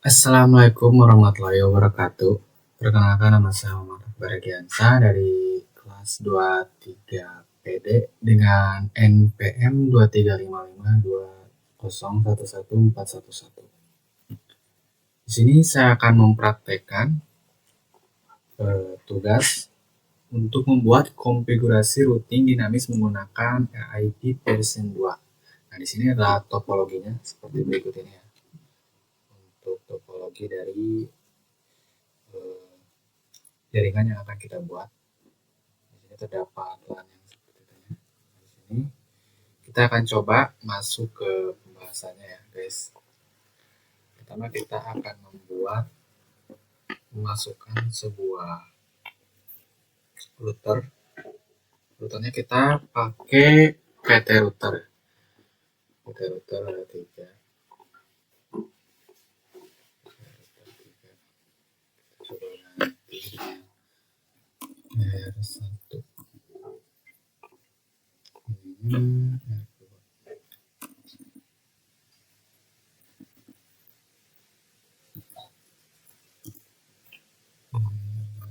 Assalamualaikum warahmatullahi wabarakatuh. Perkenalkan, nama saya Muhammad Akbar Giansa dari kelas 23 PD dengan NPM 235520111411. Di sini saya akan mempraktekkan tugas untuk membuat konfigurasi routing dinamis menggunakan RIP version 2. Nah, di sini adalah topologinya seperti berikut ini ya. Untuk topologi dari jaringan yang akan kita buat. Di sini terdapat LAN yang seperti itu ya. Di sini kita akan coba masuk ke pembahasannya ya, guys. Pertama kita akan memasukkan sebuah router. Routernya kita pakai PT router. PT router ada 3. Coba nanti R1.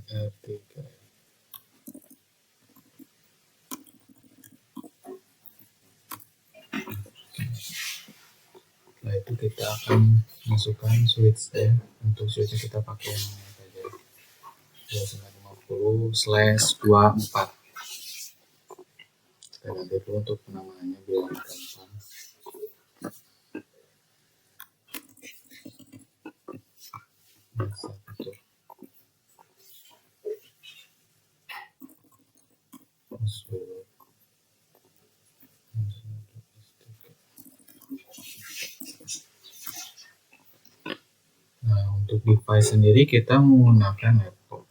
R3. Setelah itu kita akan masukkan switch ya. Untuk switchnya kita pakai yang ini saja, 250/24. Kita ganti dulu untuk penamaannya biar gampang. Nah, untuk device sendiri kita menggunakan laptop.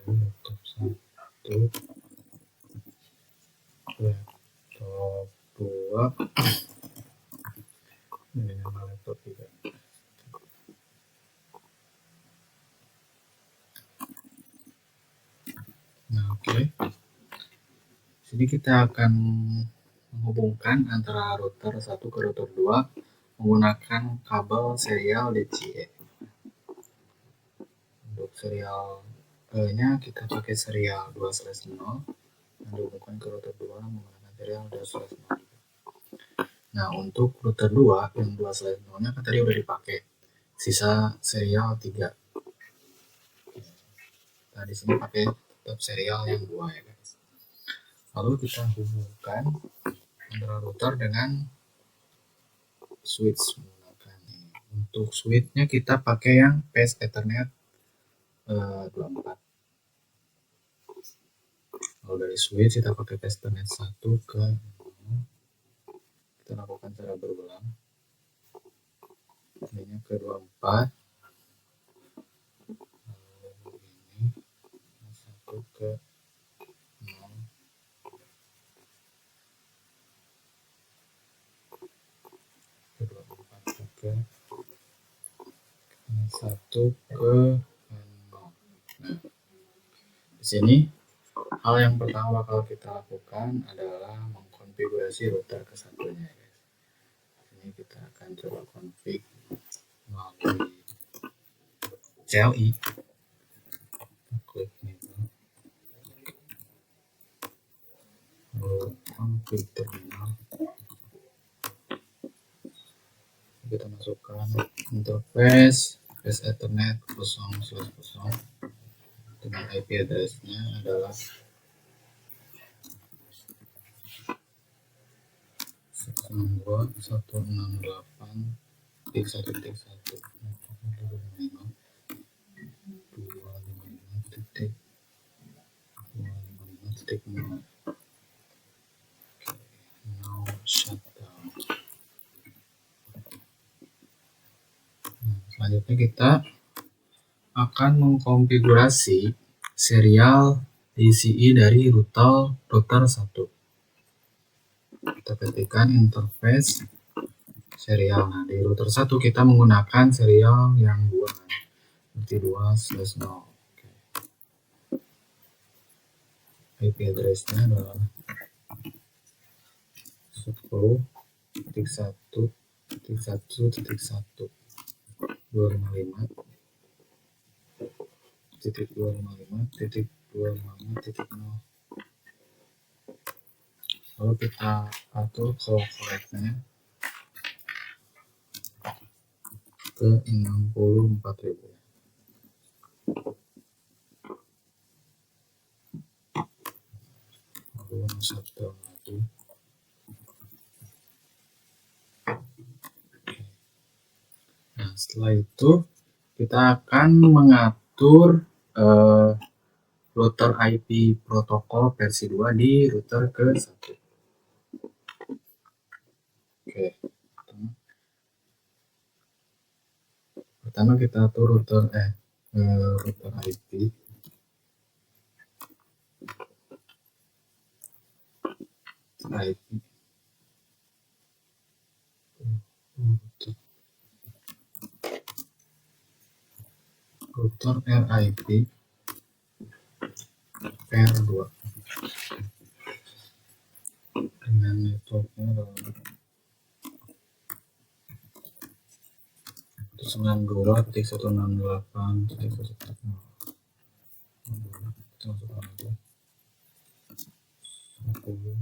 Laptop 1, laptop 2, ini nama laptop 3. Nah, oke. Jadi kita akan menghubungkan antara router 1 ke router 2 menggunakan kabel serial DCE. Untuk serial nya kita pakai serial 2/0 dan dihubungkan ke router 2 menggunakan serial 2/0. Nah, untuk router 2 yang 2/0 nya kan tadi udah dipakai, sisa serial 3. Nah, di sini pakai tetap serial yang 2 ya guys. Lalu kita hubungkan antara router dengan switch menggunakan ini. Untuk switchnya kita pakai yang Fast Ethernet 24. Kalau dari switch kita pakai Fast Ethernet 1 ke 0. Kita lakukan secara berulang. Ini ke 24. Lalu ini 1 ke 0. Ke 24 ke 1 ke 0. Nah, di sini hal yang pertama bakal kita lakukan adalah mengkonfigurasi router ke satunya guys. Ini kita akan coba config melalui CLI. Klik ini, lalu config terminal. Kita masukkan interface Fast Ethernet 0/0 dengan IP address-nya adalah 192.168.1.255.255.0. Now shutdown. Selanjutnya kita akan mengkonfigurasi serial DCI dari router 1. Kita ketikkan interface serial. Nah, di router 1 kita menggunakan serial yang 2, seperti 2/0. IP address-nya adalah 10.1.1.255 255.255.0. Lalu kita atur clock rate-nya ke 64.000. Lalu shutdown lagi. Nah, setelah itu kita akan mengatur router IP protokol versi 2 di router ke 1. Oke. Pertama kita atur router IP. Router RIP pair 2 dengan networknya adalah 192.168.1.0.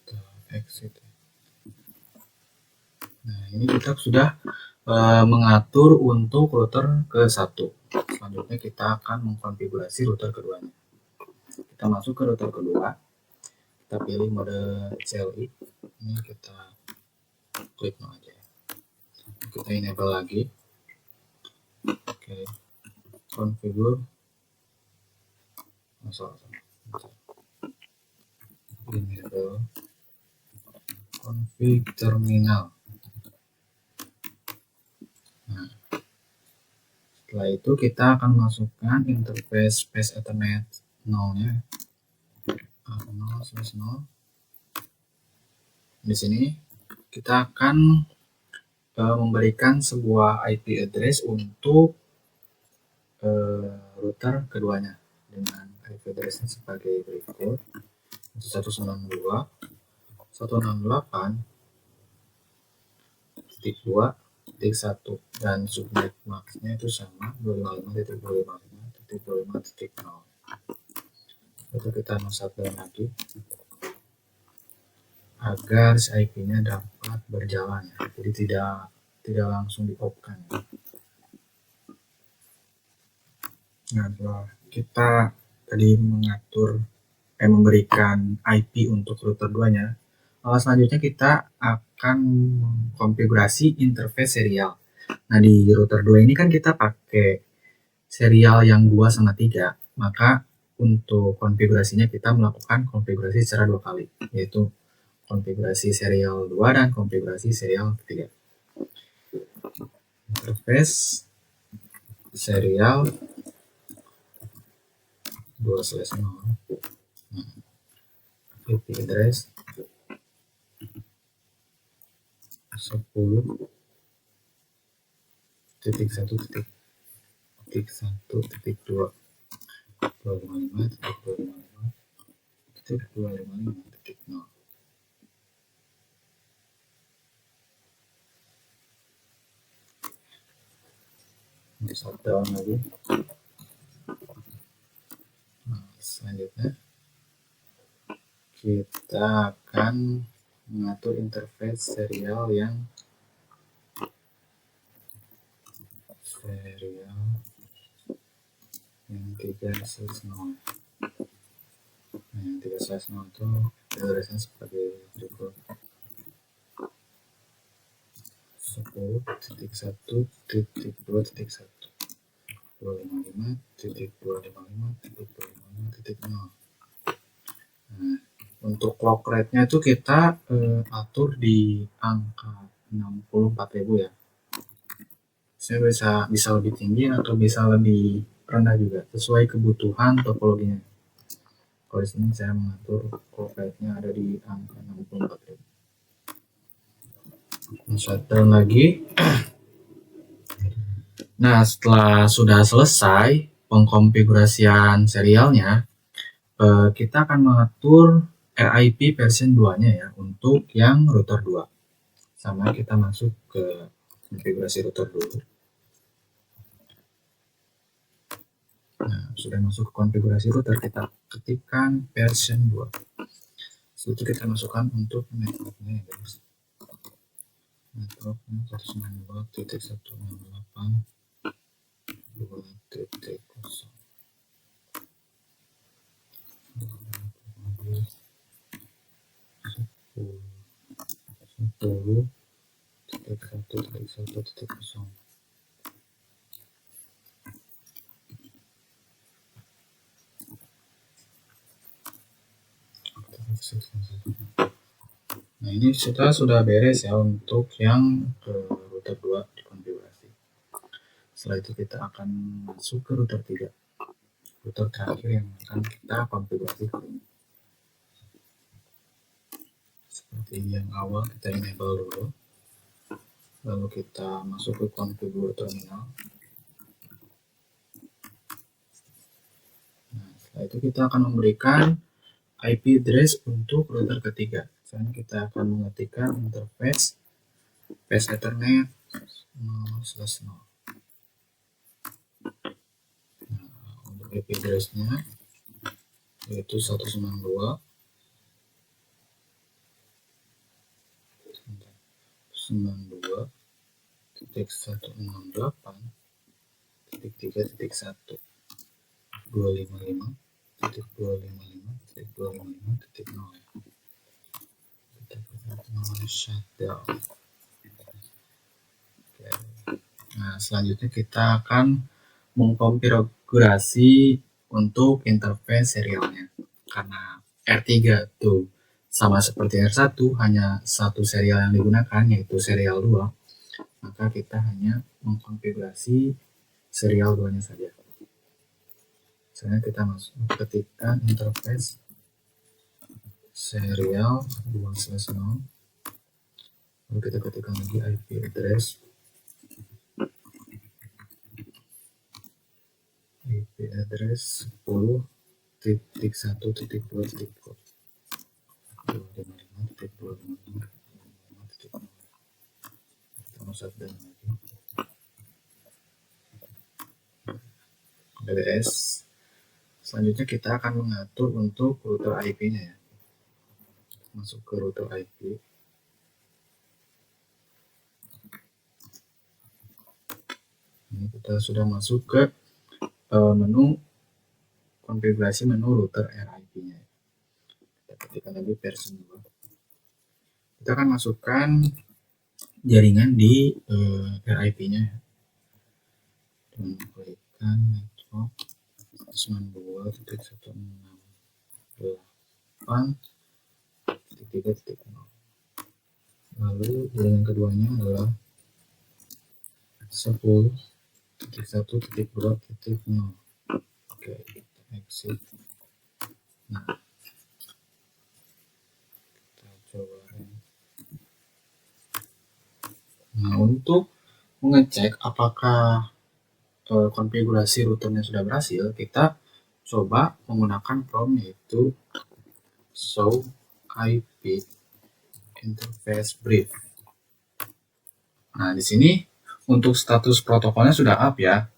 Kita exit. Nah, ini kita sudah mengatur untuk router ke 1. Selanjutnya kita akan mengkonfigurasi router keduanya. Kita masuk ke router kedua, kita pilih mode CLI. Ini kita klik no aja. Kita enable lagi. Oke. Configure. Enable config terminal. Nah, setelah itu kita akan masukkan interface space Ethernet 0-nya. 0/0. Di sini kita akan memberikan sebuah IP address untuk router keduanya dengan IP address sebagai berikut: 192.168.2.1 dan subnet max-nya itu sama 255.255.0. Lalu kita shutdown lagi agar IP-nya dapat berjalan ya. Jadi tidak langsung di-off-kan ya. Nah, setelah kita tadi memberikan IP untuk router 2-nya, selanjutnya kita akan mengkonfigurasi interface serial. Nah, di router 2 ini kan kita pakai serial yang 2 sama 3, maka untuk konfigurasinya kita melakukan konfigurasi secara 2 kali, yaitu konfigurasi serial 2 dan konfigurasi serial 3. Interface serial 2/0. IP address 10.1.1.255.255.255.0. Shutdown lagi. Nah, selanjutnya kita akan mengatur interface serial yang 3/0. Nah, yang 3/0 itu addressnya sebagai berikut: 10.1.2.1 255.255.0. Nah, untuk clock rate-nya itu kita atur di angka 64.000 ya. Saya bisa lebih tinggi atau bisa lebih rendah juga, sesuai kebutuhan topologinya. Kalau di sini saya mengatur clock rate-nya ada di angka 64.000. Shutdown lagi. Nah, setelah sudah selesai pengkonfigurasian serialnya, kita akan mengatur RIP version 2-nya ya untuk yang router 2. Sama kita masuk ke konfigurasi router dulu. Nah, sudah masuk ke konfigurasi router, kita ketikkan version 2. Setelah itu kita masukkan untuk networknya ya guys. Networknya 192.168.2.0. 10.1.1.1.0. Nah, ini sudah beres ya untuk yang router 2 dikonfigurasi. Setelah itu kita akan masuk ke router 3. Router terakhir yang akan kita konfigurasi. Seperti yang awal, kita enable dulu. Lalu kita masuk ke configure terminal. Nah, setelah itu kita akan memberikan IP address untuk router ketiga. Misalnya kita akan mengetikkan interface Path Ethernet 0/0. Nah, untuk IP address-nya yaitu 192.168.3.1 255.255.255.0 ya. Shutdown. Oke. Nah, selanjutnya kita akan mengkonfigurasi untuk interface serialnya. Karena R3 tuh sama seperti R1, hanya satu serial yang digunakan yaitu serial 2, maka kita hanya mengkonfigurasi serial 2-nya saja. Misalnya kita masuk ketikkan interface serial 2/0, lalu kita ketikkan lagi IP address IP address 10.1.2.2. 255.255.0. Kita mau shutdown lagi. BBS. Selanjutnya kita akan mengatur untuk router IP-nya ya. Masuk ke router IP. Ini kita sudah masuk ke menu konfigurasi menu router RIP-nya. Kita ketikkan lagi version 2. Kita akan masukkan jaringan di RIP-nya ya. Dan klikkan network 192.168.3.0. Lalu jaringan keduanya adalah 10.1.2.0. Oke, kita exit. Nah, kita coba. Nah, untuk mengecek apakah konfigurasi routernya sudah berhasil, kita coba menggunakan prompt yaitu show IP interface brief. Nah, di sini untuk status protokolnya sudah up ya.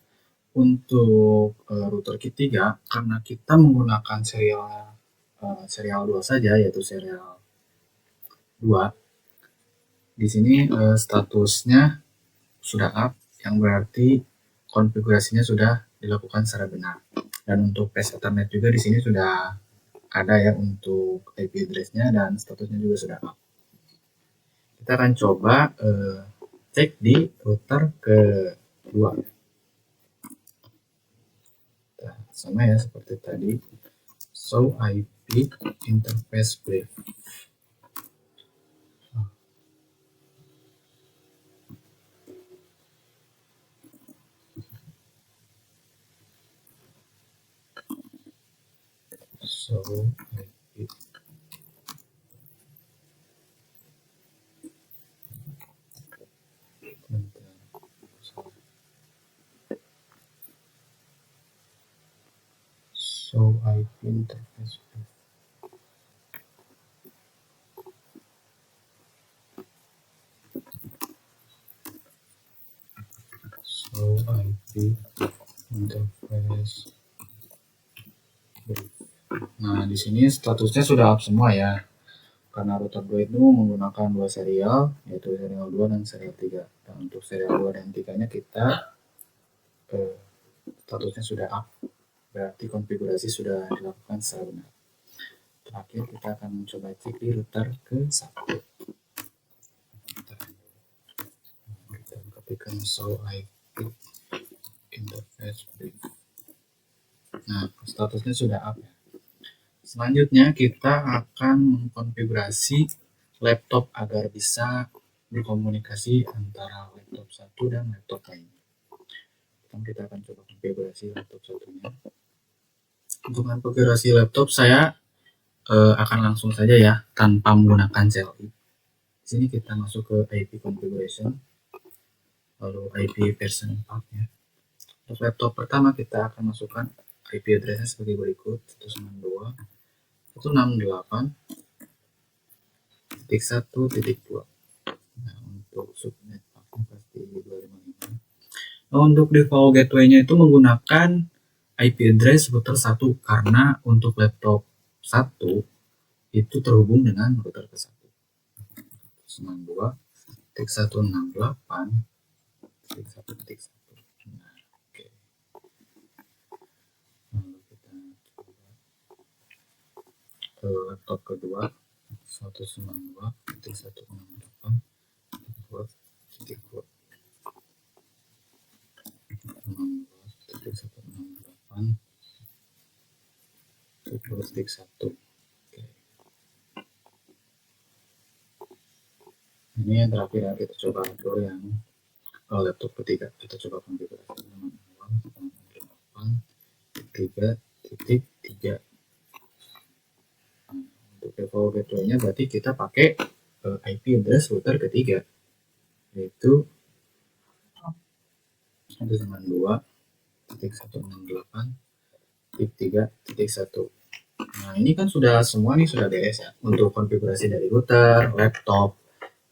Untuk router ketiga, karena kita menggunakan serial 2 saja, yaitu serial 2. Di sini statusnya sudah up, yang berarti konfigurasinya sudah dilakukan secara benar. Dan untuk Path Ethernet juga di sini sudah ada ya untuk IP address-nya dan statusnya juga sudah up. Kita akan coba cek di router kedua. Nah, sama ya seperti tadi. Show IP interface brief. Show IP. show IP interface brief. Show IP interface brief. Nah, di sini statusnya sudah up semua ya. Karena router 2 itu menggunakan dua serial, yaitu serial 2 dan serial 3. Dan untuk serial 2 dan 3-nya kita statusnya sudah up. Berarti konfigurasi sudah dilakukan secara benar. Terakhir kita akan mencoba cek di router ke 1. Kita ketikkan show IP interface brief. Nah, statusnya sudah up ya. Selanjutnya kita akan mengkonfigurasi laptop agar bisa berkomunikasi antara laptop satu dan laptop lainnya. Kita akan coba konfigurasi laptop satunya. Untuk konfigurasi laptop saya akan langsung saja ya, tanpa menggunakan CLI. Di sini kita masuk ke IP configuration, lalu IP version 4 ya. Untuk laptop pertama kita akan masukkan IP address sebagai berikut: 192.168.1.2. Nah, untuk subnet pasti 255. Nah, untuk default gateway-nya itu menggunakan IP address router 1 karena untuk laptop 1 itu terhubung dengan router ke 1. 192.168.1.1. Nah, oke. Lalu kita coba ke laptop kedua 192.168.2.2. 192.168.2.1. Ini yang terakhir ya, kita coba dulu yang laptop ketiga. Kita coba konfigurasi 3.3. Untuk default gateway-nya berarti kita pakai IP address router ketiga, yaitu 192.168.3.1. Nah, ini kan sudah semua nih, sudah beres ya. Untuk konfigurasi dari router, laptop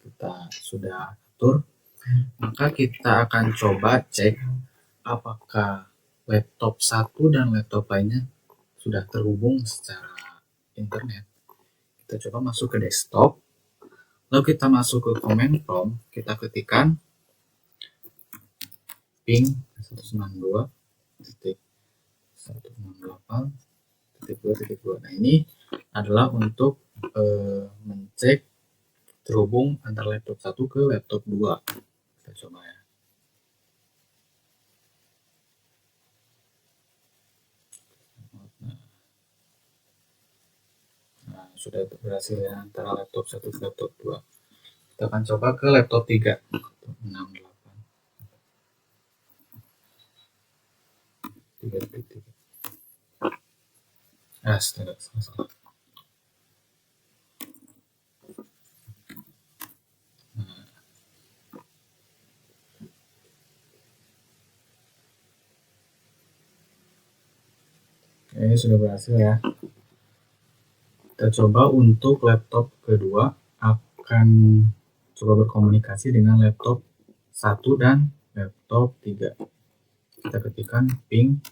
kita sudah atur. Maka kita akan coba cek apakah laptop satu dan laptop lainnya sudah terhubung secara internet. Kita coba masuk ke desktop, lalu kita masuk ke command prompt, kita ketikkan ping 192.168.2.2. Nah, ini adalah untuk mencek terhubung antara laptop 1 ke laptop 2. Kita coba ya. Nah, sudah berhasil ya antara laptop 1 ke laptop 2. Kita akan coba ke laptop 3. 68. 3.3. Astaga, salah. Ini sudah berhasil ya. Kita coba untuk laptop kedua, akan coba berkomunikasi dengan laptop 1 dan laptop 3. Kita ketikkan ping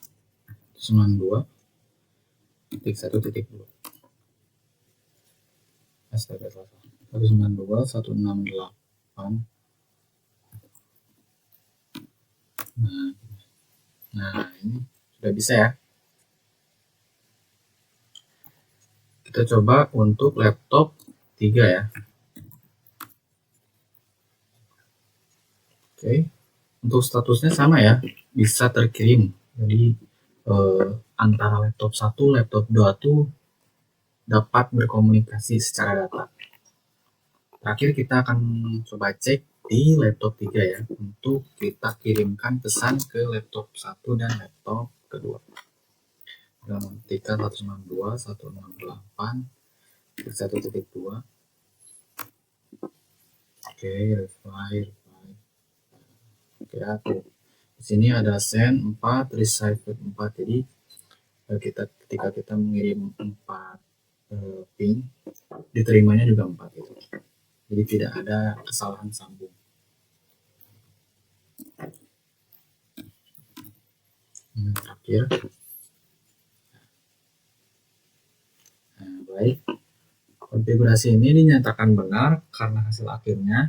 92.1.2. Astaga, salah. 192.168. Nah, ini sudah bisa ya. Kita coba untuk laptop 3 ya. Oke. Untuk statusnya sama ya, bisa terkirim. Jadi antara laptop 1, laptop 2 tuh dapat berkomunikasi secara data. Terakhir kita akan coba cek di laptop 3 ya, untuk kita kirimkan pesan ke laptop 1 dan laptop kedua. Kita mengetikkan 192.168.1.2. Oke, reply. Oke, aku di sini ada send 4, receive 4. Jadi ketika kita mengirim 4 ping, diterimanya juga 4 gitu. Jadi tidak ada kesalahan sambung. Terakhir, nah, baik. Konfigurasi ini dinyatakan benar karena hasil akhirnya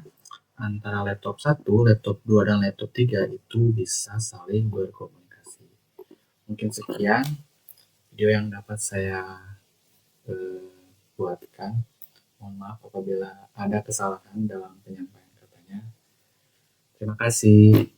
antara laptop 1, laptop 2, dan laptop 3 itu bisa saling berkomunikasi. Mungkin sekian video yang dapat saya buatkan. Mohon maaf apabila ada kesalahan dalam penyampaian katanya. Terima kasih.